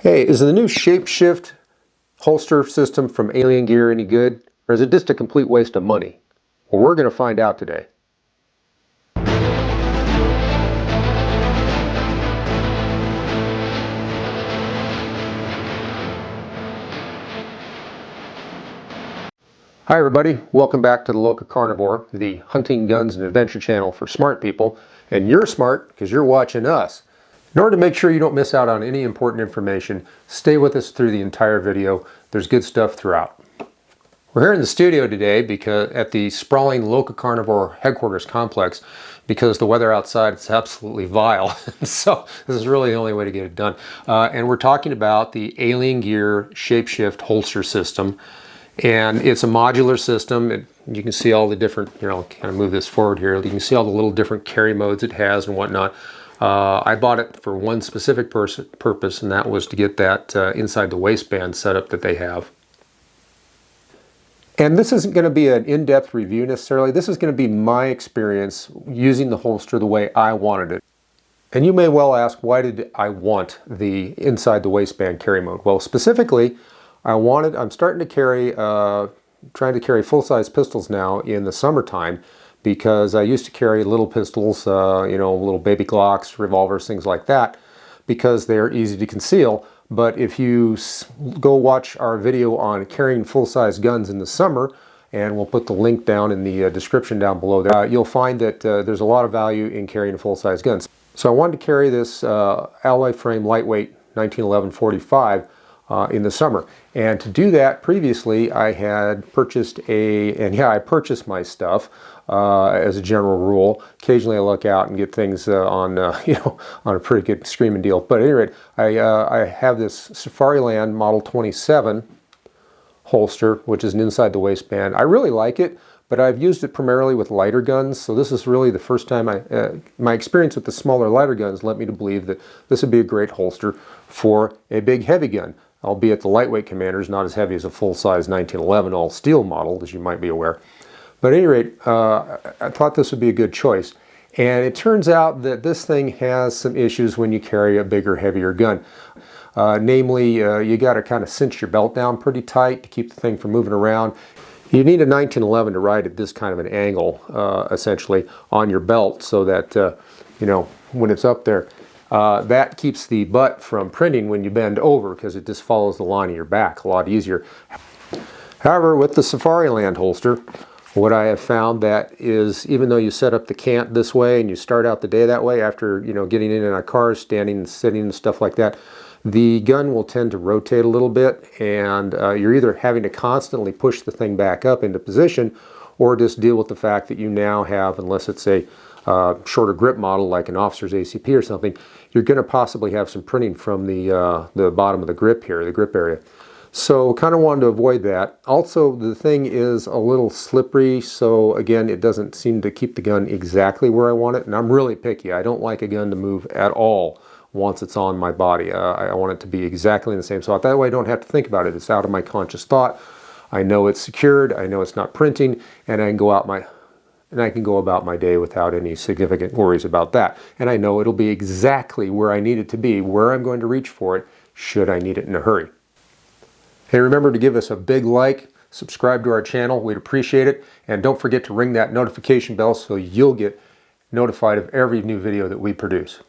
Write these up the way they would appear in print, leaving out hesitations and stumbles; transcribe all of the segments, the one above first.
Hey, is the new Shapeshift holster system from Alien Gear any good, or is it just a complete waste of money? Well, we're going to find out today. Hi everybody, welcome back to the LocaCarnivore, the hunting, guns, and adventure channel for smart people. And you're smart because you're watching us. In order to make sure you don't miss out on any important information, stay with us through the entire video. There's good stuff throughout. We're here in the studio today because at the sprawling LocaCarnivore headquarters complex because the weather outside is absolutely vile. So this is really the only way to get it done. And we're talking about the Alien Gear Shapeshift holster system. And it's a modular system. You can see all the different, kind of move this forward here. You can see all the little different carry modes it has and whatnot. I bought it for one specific purpose, and that was to get that inside the waistband setup that they have. And this isn't going to be an in-depth review necessarily. This is going to be my experience using the holster the way I wanted it. And you may well ask, why did I want the inside the waistband carry mode? Well, specifically, I'm starting to carry, trying to carry full-size pistols now in the summertime, because I used to carry little pistols, little baby Glocks, revolvers, things like that, because they're easy to conceal. But if you go watch our video on carrying full-size guns in the summer, and we'll put the link down in the description down below there, you'll find that there's a lot of value in carrying full-size guns. So I wanted to carry this alloy frame lightweight 1911 45 in the summer. And to do that, previously I had purchased I purchased my stuff as a general rule. Occasionally I look out and get things on a pretty good screaming deal. But at any rate, I have this Safariland Model 27 holster, which is an inside the waistband. I really like it, but I've used it primarily with lighter guns, so this is really the first time my experience with the smaller lighter guns led me to believe that this would be a great holster for a big heavy gun. Albeit the lightweight Commander is not as heavy as a full-size 1911 all-steel model, as you might be aware. But at any rate, I thought this would be a good choice. And it turns out that this thing has some issues when you carry a bigger, heavier gun. Namely, you got to kind of cinch your belt down pretty tight to keep the thing from moving around. You need a 1911 to ride at this kind of an angle, essentially, on your belt, so that, when it's up there, that keeps the butt from printing when you bend over, because it just follows the line of your back a lot easier. However, with the Safariland holster, what I have found that is, even though you set up the cant this way and you start out the day that way, after getting in and out of cars, standing and sitting and stuff like that, the gun will tend to rotate a little bit, and you're either having to constantly push the thing back up into position, or just deal with the fact that you now have, unless it's a shorter grip model like an officer's ACP or something, you're going to possibly have some printing from the bottom of the grip here, the grip area. So kind of wanted to avoid that. Also, the thing is a little slippery, so again, it doesn't seem to keep the gun exactly where I want it, and I'm really picky. I don't like a gun to move at all once it's on my body. I want it to be exactly in the same spot. That way I don't have to think about it. It's out of my conscious thought. I know it's secured, I know it's not printing, and I can go about my day without any significant worries about that. And I know it'll be exactly where I need it to be, where I'm going to reach for it, should I need it in a hurry. Hey, remember to give us a big like, subscribe to our channel, we'd appreciate it, and don't forget to ring that notification bell so you'll get notified of every new video that we produce.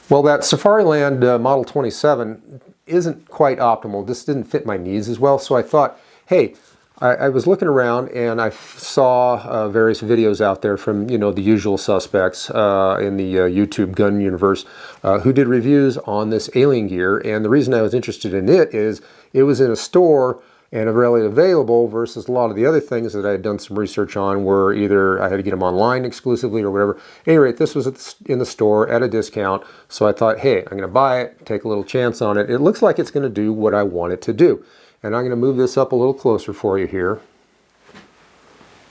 Well, that Safariland Model 27 isn't quite optimal. This didn't fit my needs as well, so I thought, hey, I was looking around and I saw various videos out there from, the usual suspects in the YouTube gun universe who did reviews on this Alien Gear. And the reason I was interested in it is it was in a store and readily available, versus a lot of the other things that I had done some research on were either I had to get them online exclusively or whatever. At any rate, this was in the store at a discount, so I thought, hey, I'm going to buy it, take a little chance on it. It looks like it's going to do what I want it to do. And I'm going to move this up a little closer for you here.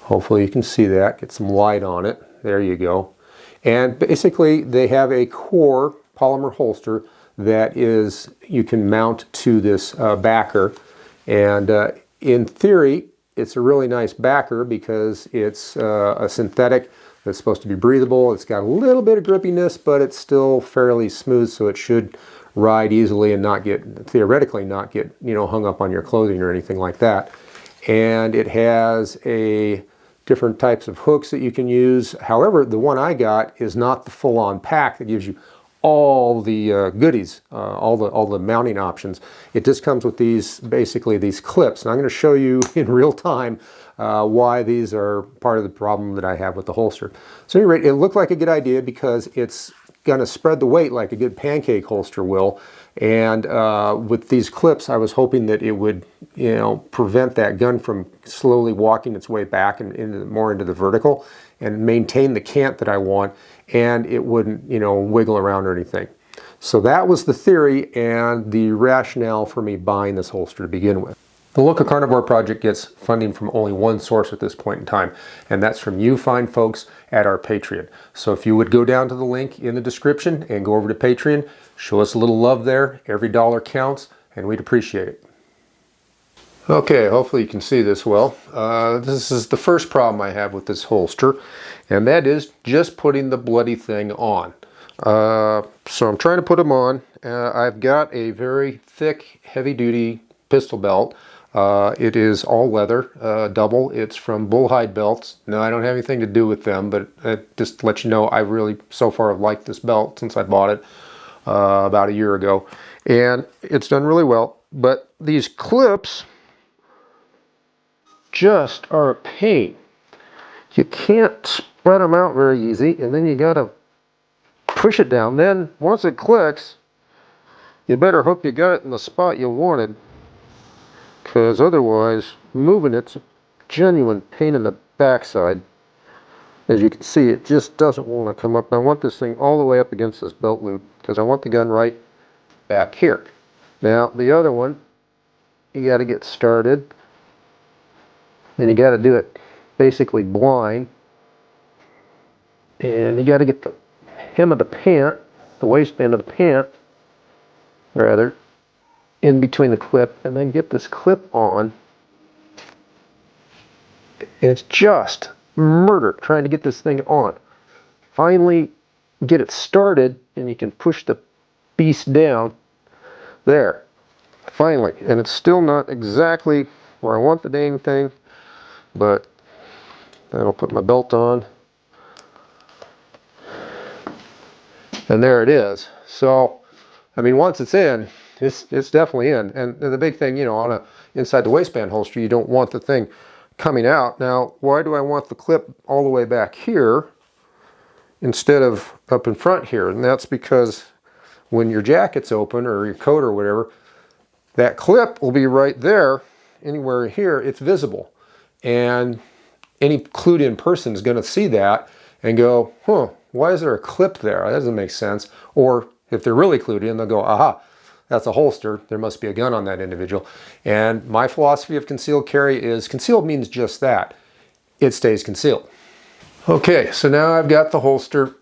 Hopefully you can see that, get some light on it. There you go. And basically they have a core polymer holster that you can mount to this backer. And in theory, it's a really nice backer because it's a synthetic that's supposed to be breathable. It's got a little bit of grippiness, but it's still fairly smooth, so it should ride easily and theoretically not get, hung up on your clothing or anything like that. And it has different types of hooks that you can use. However, the one I got is not the full-on pack that gives you all the goodies, all the mounting options. It just comes with basically these clips. And I'm going to show you in real time why these are part of the problem that I have with the holster. So at any rate, it looked like a good idea because it's going to spread the weight like a good pancake holster will. And with these clips, I was hoping that it would, prevent that gun from slowly walking its way back and more into the vertical and maintain the cant that I want, and it wouldn't, wiggle around or anything. So that was the theory and the rationale for me buying this holster to begin with. The LocaCarnivore project gets funding from only one source at this point in time, and that's from you fine folks at our Patreon. So if you would go down to the link in the description and go over to Patreon, show us a little love there. Every dollar counts, and we'd appreciate it. Okay, hopefully you can see this well. This is the first problem I have with this holster, and that is just putting the bloody thing on. So I'm trying to put them on. I've got a very thick, heavy-duty pistol belt. It is all leather, double. It's from Bullhide Belts. No, I don't have anything to do with them, but just to let you know, I really so far have liked this belt since I bought it about a year ago. And it's done really well. But these clips just are a pain. You can't spread them out very easy, and then you gotta push it down. Then once it clicks, you better hope you got it in the spot you wanted, because otherwise moving it's a genuine pain in the backside. As you can see, it just doesn't want to come up. I want this thing all the way up against this belt loop because I want the gun right back here. Now the other one, you got to get started, and you got to do it basically blind, and you got to get the hem of the pant, the waistband of the pant rather, in between the clip, and then get this clip on. It's just murder trying to get this thing on. Finally get it started, and you can push the beast down there. Finally, and it's still not exactly where I want the dang thing, but I'll put my belt on, and there it is. So I mean, once it's in, it's definitely in. And the big thing, on a inside the waistband holster, you don't want the thing coming out. Now, why do I want the clip all the way back here instead of up in front here? And that's because when your jacket's open or your coat or whatever, that clip will be right there. Anywhere here, it's visible. And any clued in person is going to see that and go, huh, why is there a clip there? That doesn't make sense. Or if they're really clued in, they'll go, aha, that's a holster. There must be a gun on that individual. And my philosophy of concealed carry is concealed means just that. It stays concealed. Okay, so now I've got the holster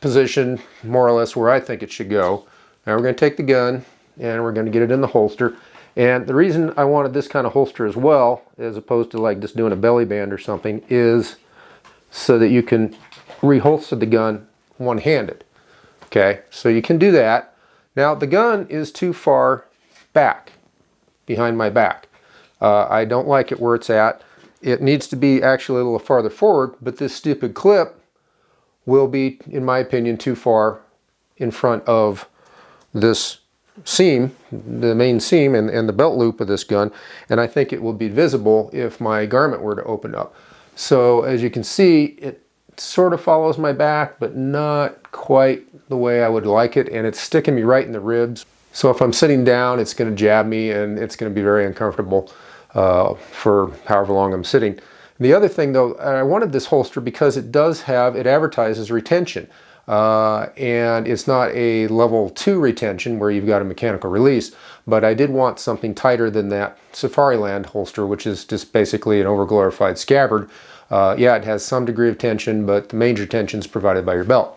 positioned more or less where I think it should go. Now we're going to take the gun and we're going to get it in the holster. And the reason I wanted this kind of holster as well, as opposed to like just doing a belly band or something, is so that you can reholster the gun one-handed. Okay, so you can do that. Now the gun is too far back, behind my back. I don't like it where it's at. It needs to be actually a little farther forward, but this stupid clip will be, in my opinion, too far in front of this seam, the main seam and the belt loop of this gun, and I think it will be visible if my garment were to open up. So as you can see, it sort of follows my back, but not quite the way I would like it, and it's sticking me right in the ribs. So if I'm sitting down, it's going to jab me, and it's going to be very uncomfortable for however long I'm sitting. The other thing, though, I wanted this holster because it advertises retention. And it's not a level 2 retention where you've got a mechanical release, but I did want something tighter than that Safariland holster, which is just basically an overglorified scabbard. Yeah, it has some degree of tension, but the major tension is provided by your belt.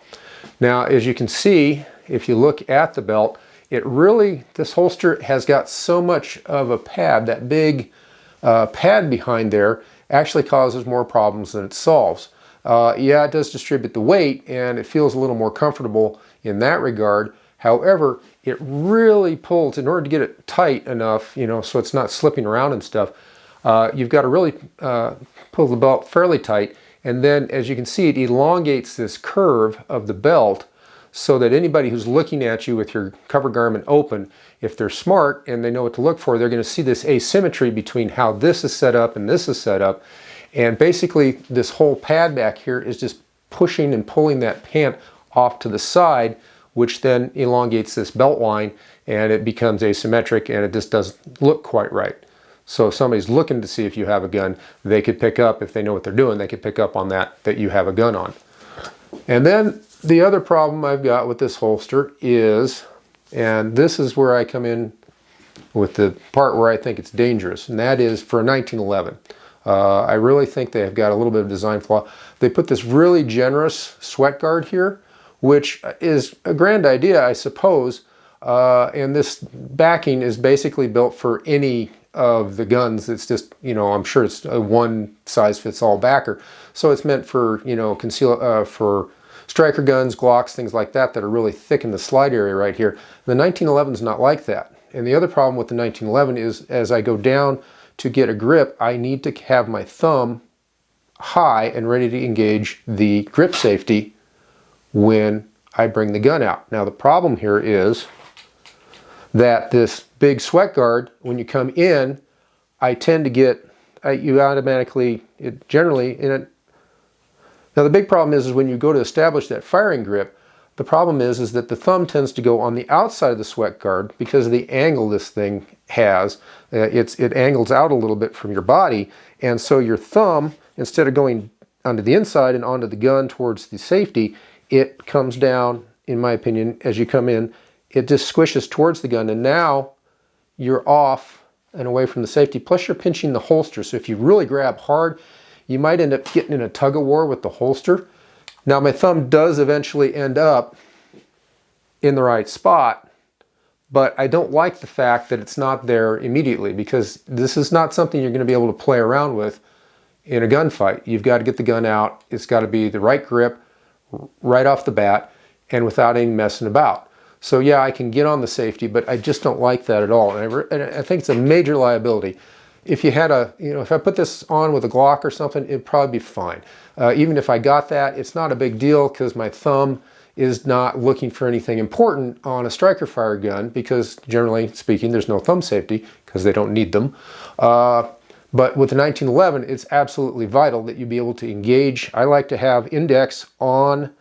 Now, as you can see, if you look at the belt, this holster has got so much of a pad. That big pad behind there actually causes more problems than it solves. Yeah, it does distribute the weight, and it feels a little more comfortable in that regard. However, it really pulls, in order to get it tight enough, you know, so it's not slipping around and stuff, you've got to really pull the belt fairly tight. And then, as you can see, it elongates this curve of the belt so that anybody who's looking at you with your cover garment open, if they're smart and they know what to look for, they're going to see this asymmetry between how this is set up and this is set up. And basically, this whole pad back here is just pushing and pulling that pant off to the side, which then elongates this belt line, and it becomes asymmetric, and it just doesn't look quite right. So if somebody's looking to see if you have a gun, they could pick up, if they know what they're doing, they could pick up on that you have a gun on. And then the other problem I've got with this holster is, and this is where I come in with the part where I think it's dangerous, and that is for a 1911. I really think they have got a little bit of design flaw. They put this really generous sweat guard here, which is a grand idea, I suppose, and this backing is basically built for any of the guns. It's just, you know, I'm sure it's a one size fits all backer. So it's meant for, you know, for striker guns, Glocks, things like that are really thick in the slide area right here. The 1911 is not like that. And the other problem with the 1911 is, as I go down to get a grip, I need to have my thumb high and ready to engage the grip safety when I bring the gun out. Now the problem here is that this big sweat guard, when you come in, I tend to get, you automatically, generally in it. Now the big problem is when you go to establish that firing grip, the problem is that the thumb tends to go on the outside of the sweat guard because of the angle this thing has. It angles out a little bit from your body, and so your thumb, instead of going onto the inside and onto the gun towards the safety, it comes down, in my opinion, as you come in, it just squishes towards the gun, and now you're off and away from the safety. Plus you're pinching the holster, so if you really grab hard, you might end up getting in a tug-of-war with the holster. Now my thumb does eventually end up in the right spot, but I don't like the fact that it's not there immediately, because this is not something you're going to be able to play around with in a gunfight. You've got to get the gun out. It's got to be the right grip right off the bat and without any messing about. So yeah, I can get on the safety, but I just don't like that at all. And I think it's a major liability. If you had if I put this on with a Glock or something, it'd probably be fine. Even if I got that, it's not a big deal because my thumb is not looking for anything important on a striker fire gun, because generally speaking, there's no thumb safety because they don't need them. But with the 1911, it's absolutely vital that you be able to engage. I like to have index on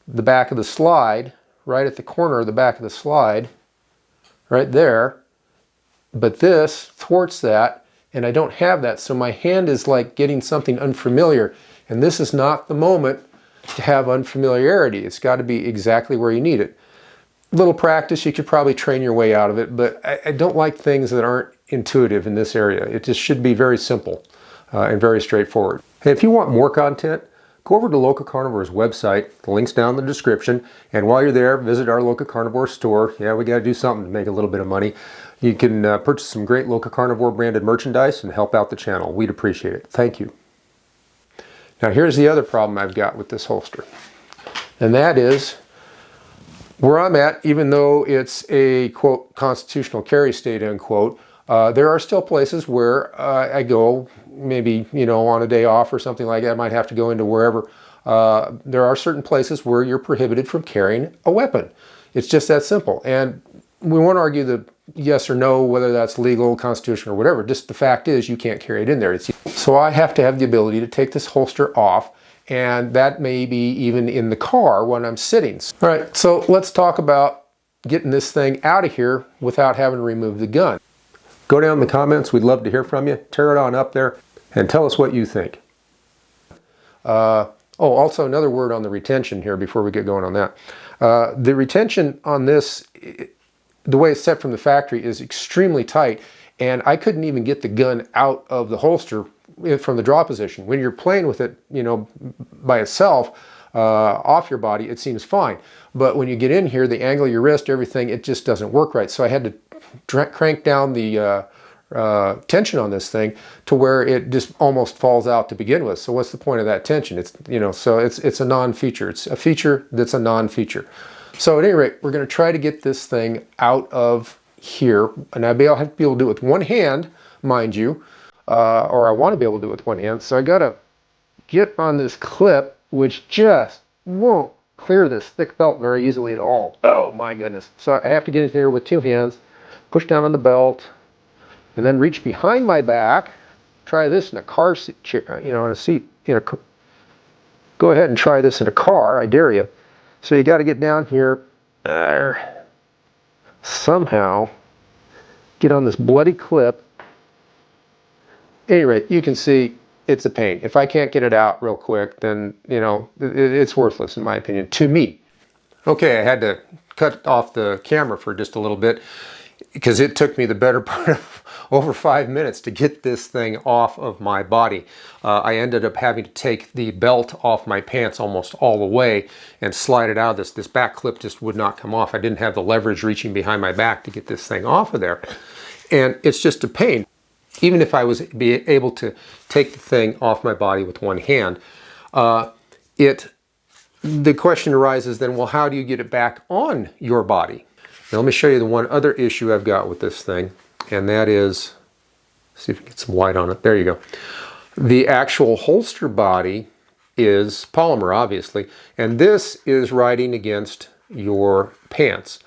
the back of the slide, right at the corner of the back of the slide, right there. But this thwarts that, and I don't have that, so my hand is like getting something unfamiliar, and this is not the moment to have unfamiliarity. It's got to be exactly where you need it. Little practice, you could probably train your way out of it, but I don't like things that aren't intuitive in this area. It just should be very simple and very straightforward. Hey, if you want more content, go over to LocaCarnivore's website. The link's down in the description. And while you're there, visit our LocaCarnivore store. Yeah, we got to do something to make a little bit of money. You can purchase some great LocaCarnivore branded merchandise and help out the channel. We'd appreciate it. Thank you. Now here's the other problem I've got with this holster. And that is, where I'm at, even though it's a, quote, constitutional carry state, unquote, there are still places where I go, maybe, on a day off or something like that. I might have to go into wherever. There are certain places where you're prohibited from carrying a weapon. It's just that simple. And we won't argue the yes or no, whether that's legal, constitutional, or whatever. Just the fact is you can't carry it in there. So I have to have the ability to take this holster off, and that may be even in the car when I'm sitting. All right, so let's talk about getting this thing out of here without having to remove the gun. Go down in the comments. We'd love to hear from you. Tear it on up there and tell us what you think. Also another word on the retention here before we get going on that. The retention on this, the way it's set from the factory, is extremely tight, and I couldn't even get the gun out of the holster from the draw position. When you're playing with it, by itself, off your body, it seems fine. But when you get in here, the angle of your wrist, everything, it just doesn't work right. So I had to crank down the tension on this thing to where it just almost falls out to begin with. So what's the point of that tension? It's so it's a non-feature. It's a feature that's a non-feature. So at any rate, we're going to try to get this thing out of here, and I'll have to be able to do it with one hand, mind you, or I want to be able to do it with one hand. So I got to get on this clip, which just won't clear this thick belt very easily at all. Oh my goodness. So I have to get in here with two hands, push down on the belt, and then reach behind my back. Try this in a car seat, chair, in a seat. Go ahead and try this in a car, I dare you. So you got to get down here, somehow get on this bloody clip. At any rate, you can see it's a pain. If I can't get it out real quick, then, it's worthless in my opinion, to me. Okay, I had to cut off the camera for just a little bit because it took me the better part of over 5 minutes to get this thing off of my body. I ended up having to take the belt off my pants almost all the way and slide it out of this. This back clip just would not come off. I didn't have the leverage reaching behind my back to get this thing off of there. And it's just a pain. Even if I was able to take the thing off my body with one hand, the question arises then, well, how do you get it back on your body? Now, let me show you the one other issue I've got with this thing, and that is, see if we can get some light on it. There you go. The actual holster body is polymer, obviously, and this is riding against your pants.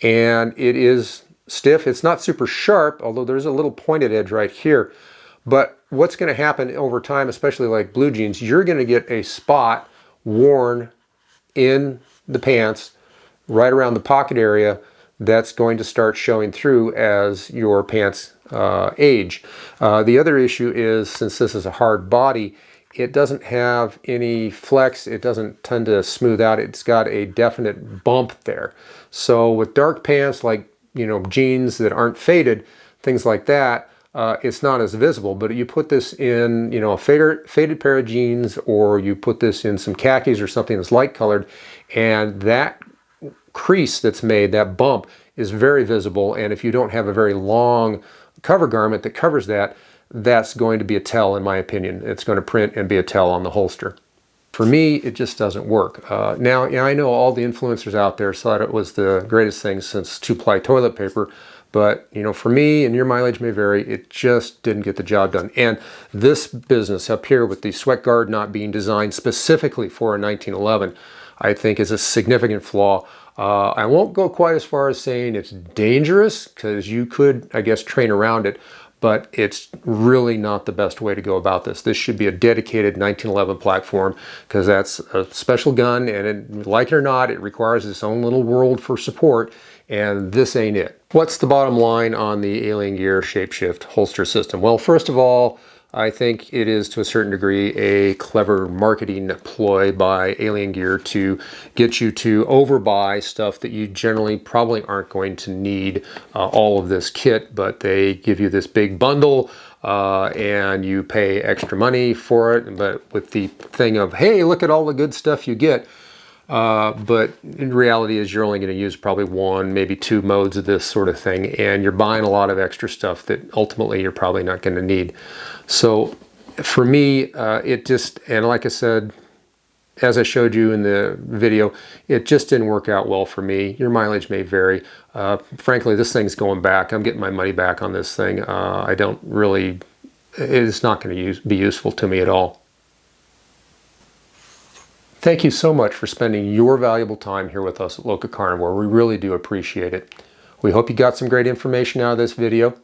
And it is stiff. It's not super sharp, although there's a little pointed edge right here. But what's going to happen over time, especially like blue jeans, you're going to get a spot worn in the pants right around the pocket area that's going to start showing through as your pants age. The other issue is, since this is a hard body, it doesn't have any flex. It doesn't tend to smooth out. It's got a definite bump there. So with dark pants like jeans that aren't faded, things like that, it's not as visible. But you put this in a faded pair of jeans, or you put this in some khakis or something that's light colored, and that crease that's made, that bump, is very visible. And if you don't have a very long cover garment that covers that, that's going to be a tell, in my opinion. It's going to print and be a tell on the holster. For me, it just doesn't work. Now, I know all the influencers out there thought it was the greatest thing since 2-ply toilet paper, but for me, and your mileage may vary, it just didn't get the job done. And this business up here with the sweat guard not being designed specifically for a 1911, I think is a significant flaw. I won't go quite as far as saying it's dangerous, because you could, I guess, train around it, but it's really not the best way to go about this. This should be a dedicated 1911 platform, because that's a special gun, and like it or not, it requires its own little world for support, and this ain't it. What's the bottom line on the Alien Gear Shapeshift holster system? Well, first of all, I think it is, to a certain degree, a clever marketing ploy by Alien Gear to get you to overbuy stuff that you generally probably aren't going to need all of this kit, but they give you this big bundle and you pay extra money for it, but with the thing of, hey, look at all the good stuff you get. But in reality is you're only going to use probably one, maybe two modes of this sort of thing, and you're buying a lot of extra stuff that ultimately you're probably not going to need. So for me, it just, and like I said, as I showed you in the video, it just didn't work out well for me. Your mileage may vary. Frankly, this thing's going back. I'm getting my money back on this thing. I don't really, it's not going to be useful to me at all. Thank you so much for spending your valuable time here with us at LocaCarnivore. We really do appreciate it. We hope you got some great information out of this video.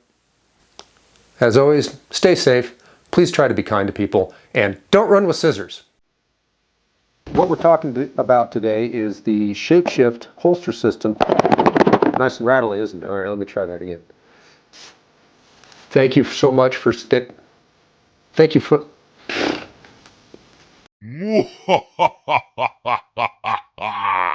As always, stay safe, please try to be kind to people, and don't run with scissors. What we're talking about today is the Shapeshift holster system. Nice and rattly, isn't it? All right, let me try that again. Thank you so much for Thank you for...